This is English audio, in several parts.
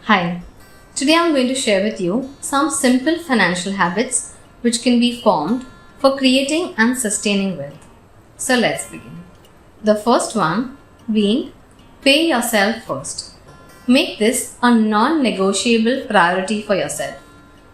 Hi, today I'm going to share with you some simple financial habits which can be formed for creating and sustaining wealth. So let's begin. The first one being pay yourself first. Make this a non-negotiable priority for yourself.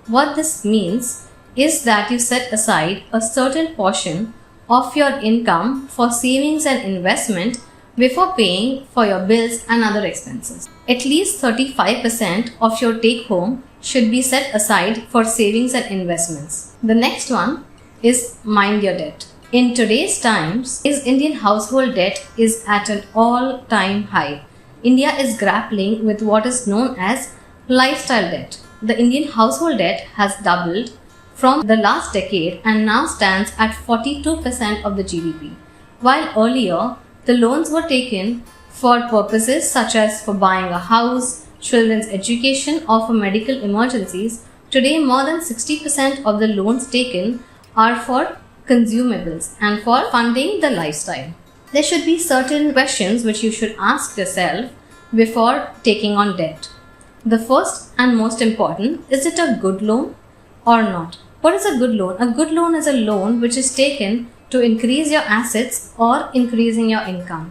What this means is that you set aside a certain portion of your income for savings and investment before paying for your bills and other expenses. At least 35% of your take home should be set aside for savings and investments. The next one is mind your debt. In today's times, Indian household debt is at an all-time high. India is grappling with what is known as lifestyle debt. The Indian household debt has doubled from the last decade and now stands at 42% of the GDP. While earlier, the loans were taken for purposes such as for buying a house, children's education, or for medical emergencies. Today, more than 60% of the loans taken are for consumables and for funding the lifestyle. There should be certain questions which you should ask yourself before taking on debt. The first and most important, is it a good loan or not? What is a good loan? A good loan is a loan which is taken to increase your assets or increasing your income.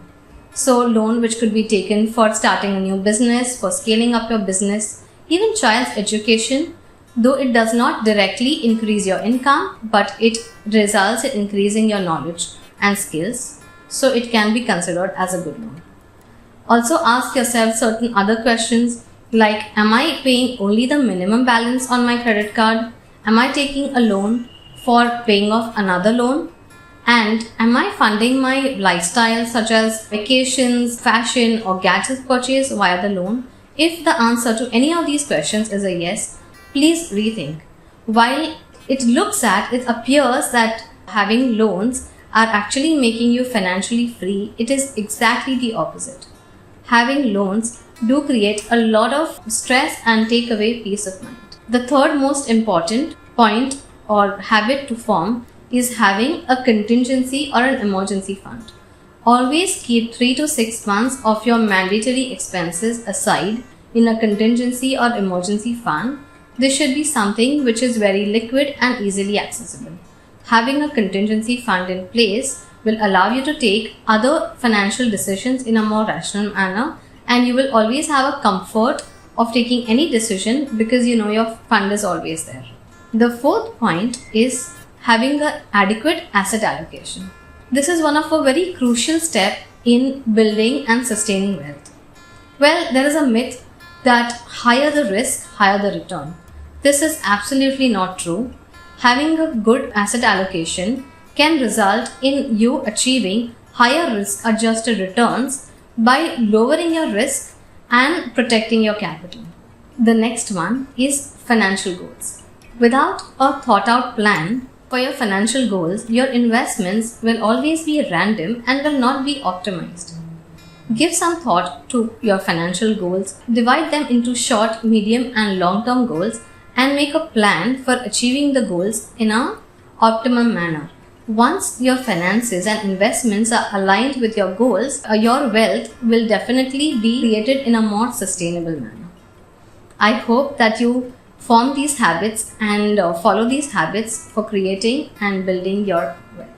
So loan which could be taken for starting a new business, for scaling up your business, even child's education, though it does not directly increase your income, but it results in increasing your knowledge and skills. So it can be considered as a good loan. Also ask yourself certain other questions like, am I paying only the minimum balance on my credit card? Am I taking a loan for paying off another loan? And am I funding my lifestyle such as vacations, fashion or gadgets purchase via the loan? If the answer to any of these questions is a yes, please rethink. While it appears that having loans are actually making you financially free, it is exactly the opposite. Having loans do create a lot of stress and take away peace of mind. The third most important point or habit to form is having a contingency or an emergency fund. Always keep 3 to 6 months of your mandatory expenses aside in a contingency or emergency fund. This should be something which is very liquid and easily accessible. Having a contingency fund in place will allow you to take other financial decisions in a more rational manner, and you will always have a comfort of taking any decision because you know your fund is always there. The fourth point is having an adequate asset allocation. This is one of a very crucial step in building and sustaining wealth. Well, there is a myth that higher the risk, higher the return. This is absolutely not true. Having a good asset allocation can result in you achieving higher risk adjusted returns by lowering your risk and protecting your capital. The next one is financial goals. Without a thought out plan for your financial goals, your investments will always be random and will not be optimized. Give some thought to your financial goals, divide them into short, medium and long-term goals and make a plan for achieving the goals in an optimum manner. Once your finances and investments are aligned with your goals, your wealth will definitely be created in a more sustainable manner. I hope that you form these habits and follow these habits for creating and building your wealth.